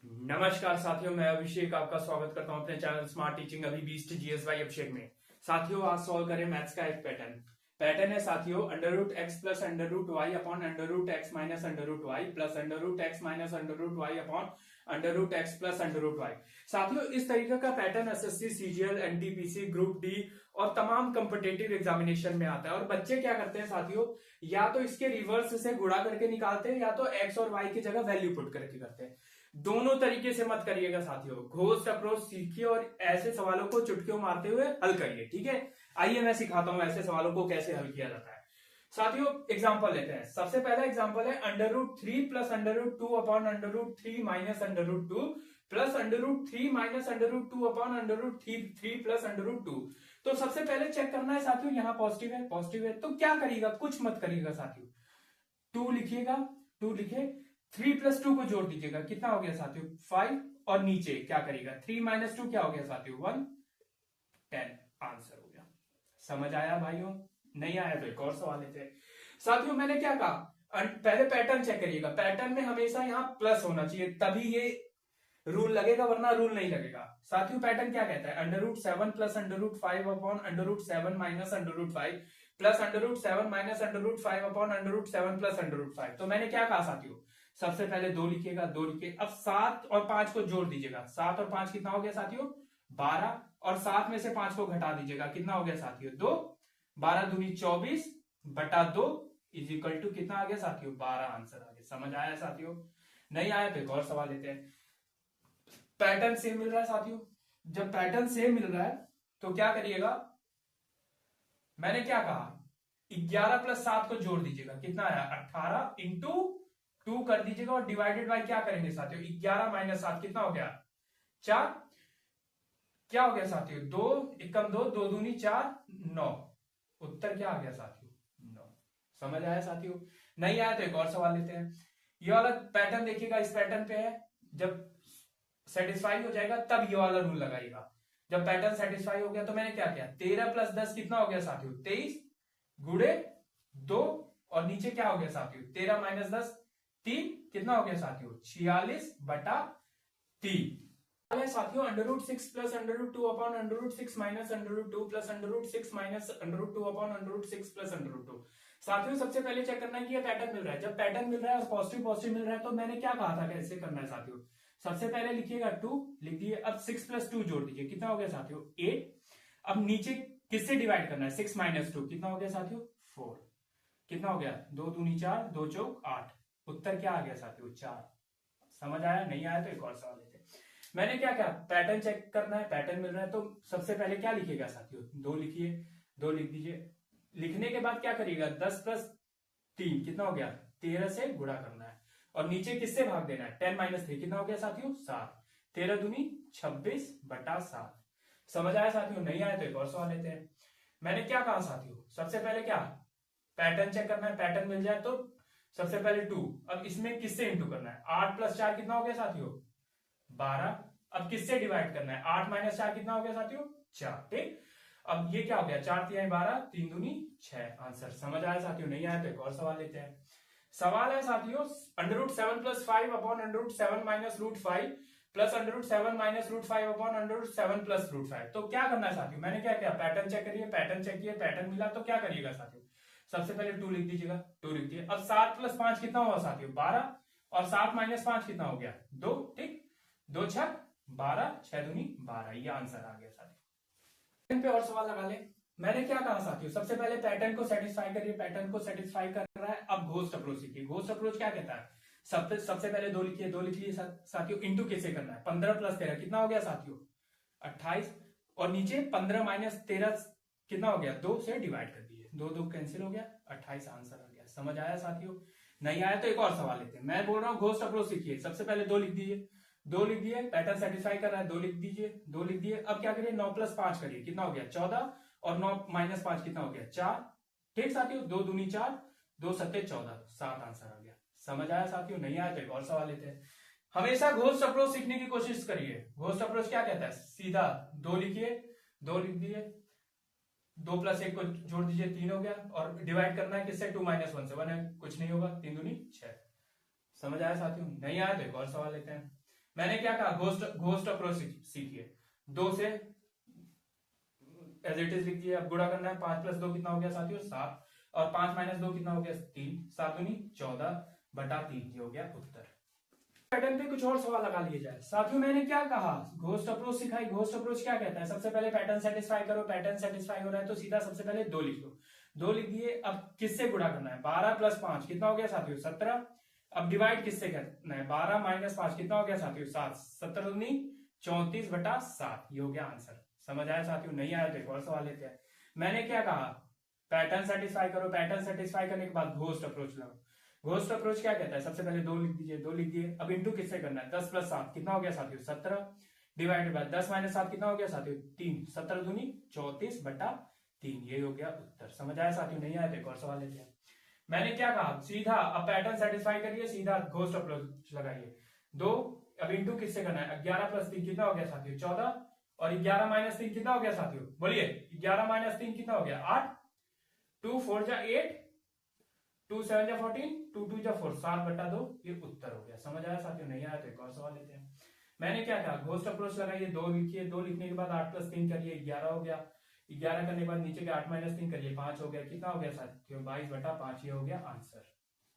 नमस्कार साथियों, मैं अभिषेक आपका स्वागत करता हूं अपने चैनल स्मार्ट टीचिंग अभी बीस्ट जीएस बाई अभिषेक में। साथियों, आज सॉल्व करें मैथ्स का एक पैटर्न है साथियों, under root x plus under root y upon under root x minus under root y plus under root x minus under root y upon under root x plus under root y. साथियों, इस तरीके का pattern SSC, CGL, NTPC, group D और तमाम competitive examination में आता है। और बच्चे क्या करते हैं साथियों, या तो इसके रिवर्स से गुणा करके निकालते हैं या तो एक्स और वाई की जगह वैल्यू पुट करके करते हैं। दोनों तरीके से मत करिएगा साथियों, घोस्ट अप्रोच सीखिए और ऐसे सवालों को चुटकियों मारते हुए हल करिए। ठीक है, आइए मैं सिखाता हूं ऐसे सवालों को कैसे हल किया जाता है। साथियों, एग्जांपल लेते हैं। सबसे पहला एग्जांपल है under root 3 plus under root 2 upon under root 3 minus under root 2 plus under root 3 minus under root 2 upon under root 3 plus under root 2। तो सबसे पहले चेक करना है साथियों, यहाँ पॉजिटिव है तो क्या करिएगा, कुछ मत करिएगा साथियों, 2 लिखिएगा, 2 लिखे, 3 प्लस 2 को जोड़ दीजिएगा, कितना हो गया साथियों 5, और नीचे क्या करिएगा 3 माइनस 2 क्या हो गया साथियों 1, 10 आंसर हो गया। समझ आया भाइयों? नहीं आया तो एक और सवाल लेते हैं। साथियों, मैंने क्या कहा, पहले पैटर्न चेक करिएगा। पैटर्न में हमेशा यहाँ प्लस होना चाहिए, तभी ये रूल लगेगा, वरना रूल नहीं लगेगा। साथियों, पैटर्न क्या कहता है, under root 7 plus under root 5 upon under root 7 minus under root 5 plus under root 7 minus under root 5 upon under root 7 plus under root 5। तो मैंने क्या कहा साथियों, सबसे पहले 2 लिखिएगा, 2 लिखिए, अब 7 और 5 को जोड़ दीजिएगा। 7 और 5 कितना हो गया साथियों 12, और 7 में से 5 को घटा दीजिएगा, कितना हो गया साथियों 2, 12 दूनी 24 बटा 2 इज इक्वल टू कितना आ गया साथियों 12 आंसर आ गया। समझ आया साथियों? नहीं आया तो एक और सवाल लेते हैं। पैटर्न सेम मिल रहा है साथियों, जब पैटर्न सेम मिल रहा है तो क्या करिएगा, मैंने क्या कहा 11 प्लस 7 को जोड़ दीजिएगा, कितना आया 18 इंटू 2 कर दीजिएगा और डिवाइडेड बाय क्या करेंगे साथियों 11 माइनस 7 कितना हो गया 4, क्या हो गया साथियों 2 एकम 2, 2 दूनी 4 9, उत्तर क्या आ गया साथियों 9। समझ आया साथियों? नहीं आया तो एक और सवाल लेते हैं। ये वाला पैटर्न देखिएगा, इस पैटर्न पे है, जब सेटिस्फाई हो जाएगा तब ये वाला रूल लगाइएगा। जब पैटर्न सेटिस्फाई हो गया तो मैंने क्या किया 13 प्लस 10 कितना हो गया साथियों 23 गुड़े 2, और नीचे क्या हो गया साथियों 13 माइनस 10 3 कितना हो गया साथियों 46 बटा 3। साथियों, under root 6 plus under root 2 upon under root 6 minus under root 2 plus under root 6 minus under root 2 upon under root 6 plus under root 2। साथियों, सबसे पहले चेक करना है कि ये पैटर्न मिल रहा है। जब पैटर्न मिल रहा है और पॉजिटिव मिल रहा है तो मैंने क्या कहा था कैसे करना है साथियों, सबसे पहले लिखिएगा 2 लिख दिए, अब 6 प्लस 2 जोड़ दीजिए, कितना हो गया साथियों 8। अब नीचे किससे डिवाइड करना है 6 माइनस 2 कितना हो गया साथियों 4, कितना हो गया 2 दूनी 4 2 चौक 8, उत्तर क्या आ गया साथियों 4। समझ आया? नहीं आया तो एक और सवाल लेते हैं। मैंने क्या कहा पैटर्न चेक करना है, पैटर्न मिल रहा है तो सबसे पहले क्या लिखिएगा साथियों 2 लिखिए, 2 लिख दीजिए, लिखने के बाद क्या करिएगा 10 प्लस 3 कितना हो गया 13 से गुणा करना है, और नीचे किससे भाग देना है 10 माइनस 3 कितना हो गया साथियों 7, 13 दूनी 26 बटा 7। समझ आया साथियों? नहीं आया तो एक और सवाल लेते हैं। मैंने क्या कहा साथियों, सबसे पहले क्या पैटर्न चेक करना है, पैटर्न मिल जाए तो सबसे पहले 2, अब इसमें किससे इंटू करना है 8 प्लस 4 कितना हो गया साथियों 12, अब किससे डिवाइड करना है 8 माइनस 4 कितना हो गया साथियों 4। ठीक, अब ये क्या हो गया 4 3 12 3 दूनी 6 आंसर। समझ आया साथियों? नहीं आया तो एक और सवाल लेते हैं। सवाल है साथियों under root 7 plus 5 upon under root 7 minus root 5 plus under root 7 minus root 5 upon under root 7 plus root 5। तो क्या करना है साथियों, मैंने क्या किया पैटर्न चेक करिए, पैटर्न चेक किए, पैटर्न मिला तो क्या करिएगा साथियों, सबसे पहले 2 लिख दीजिएगा, 2 लिख दिए, अब 7 प्लस 5 कितना हुआ साथियों 12, और 7 माइनस 5 कितना हो गया 2, ठीक 2 6 12 6 दूनी 12, ये आंसर आ गया साथियों। पे और सवाल लगा ले। मैंने क्या कहा साथियों, सबसे पहले पैटर्न को सेटिस्फाई करिए, पैटर्न को सेटिस्फाई कर रहा है, अब घोस्ट अप्रोच सीखिए। घोस्ट अप्रोच क्या कहता है, सबसे पहले 2 लिखिए, 2 लिख लिए साथियों, इंटू कैसे करना है 15 प्लस 13 कितना हो गया साथियों 28, और नीचे 15 माइनस 13 कितना हो गया 2 से डिवाइड कर दिए, 2 2 कैंसिल हो गया 28 आंसर आ गया। समझ आया साथियों? नहीं आया तो एक और सवाल लेते हैं। मैं बोल रहा हूँ घोस्ट अप्रोच सीखिए, सबसे पहले 2 लिख दीजिए, 2 लिख दिए, पैटर्न सेटिस्फाई कर रहा है 2 लिख दीजिए, 2 लिख दिए, अब क्या करिए 9 प्लस 5 करिए, कितना हो गया 14, और 9 माइनस 5 कितना हो गया 4। ठीक साथियों, 2 दूनी 4 2 सत्ते 14 7 आंसर आ गया। समझ आया साथियों? नहीं आया तो एक और सवाल लेते हैं। हमेशा घोस्ट अप्रोच सीखने की कोशिश करिए। घोस्ट अप्रोच क्या कहता है, सीधा 2 लिखिए, 2 लिख दिए, 2 प्लस 1 को जोड़ दीजिए 3 हो गया, और डिवाइड करना है किससे 2 माइनस 1 से, 1 है कुछ नहीं होगा 3 दूनी 6। समझ आया साथियों? नहीं आया तो एक और सवाल लेते हैं। मैंने क्या कहा, घोस्ट अप्रोच सीखिए। 2 से एज इट इज लिख दिए। अब गुणा करना है, 5 + 2 कितना हो गया साथियों, 7, और 5 - 2 कितना हो गया, 3, 7 दूनी 14/3, ये हो गया उत्तर। पैटर्न पे कुछ और सवाल लगा लिए जाए साथियों। मैंने क्या कहा, घोस्ट अप्रोच सिखाई। घोस्ट अप्रोच क्या कहता है, सबसे पहले पैटर्न सेटिस्फाई करो। पैटर्न सेटिस्फाई हो रहा है तो सीधा सबसे पहले 2 लिख लो। 2 लिख दिए। अब किससे गुणा करना है, 12 + 5 कितना हो गया साथियों, 17। अब डिवाइड किससे करना है, 12 - 5 कितना हो गया साथियों, 7, 17 दूनी 34/7, ये हो गया आंसर। समझ आया साथियों, नहीं आया तो एक और सवाल लेते हैं। मैंने क्या कहा, पैटर्न सेटिस्फाई करो। पैटर्न सेटिस्फाई करने के बाद घोस्ट अप्रोच लगाओ। घोस्ट अप्रोच क्या कहता है, सबसे पहले 2 लिख दीजिए। 2 लिख दिए। अब इंटू किससे करना है, 10 + 7 कितना हो गया साथियों, 17। डिवाइड बाय 10 - 7 कितना हो गया साथियों, 3, 17 दूनी 34/3, ये हो गया उत्तर। समझ आया साथियों, नहीं आया तो एक और सवाल लेते हैं। मैंने क्या कहा, सीधा अब पैटर्न सेटिस्फाई करिए, सीधा घोस्ट अप्रोच लगाइए। 2, अब इंटू किससे करना है, 11 + 3 कितना हो गया साथियों, 14, और 11 - 3 कितना हो गया साथियों, बोलिए, 11 - 3 कितना हो गया, 8, 2 4 जा 8, 2 7 जा 14, 2 2 जा 4, 7/2, ये उत्तर हो गया। समझ आया साथियों, नहीं आया तो एक और सवाल लेते हैं। मैंने क्या कहा, घोस्ट अप्रोच लगाइए, 2 लिखिए। 2 लिखने के बाद 8 + 3 करिए, 11 हो गया। 11 करने के बाद नीचे के 8 - 3 करिए, 5 हो गया। कितना हो गया साथियों, 22/5, ये हो गया आंसर।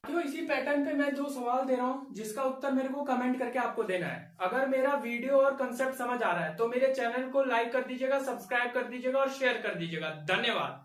तो इसी पैटर्न पे मैं 2 सवाल दे रहा हूं, जिसका उत्तर मेरे को कमेंट करके आपको देना है। अगर मेरा वीडियो और कंसेप्ट समझ आ रहा है तो मेरे चैनल को लाइक कर दीजिएगा, सब्सक्राइब कर दीजिएगा और शेयर कर दीजिएगा। धन्यवाद।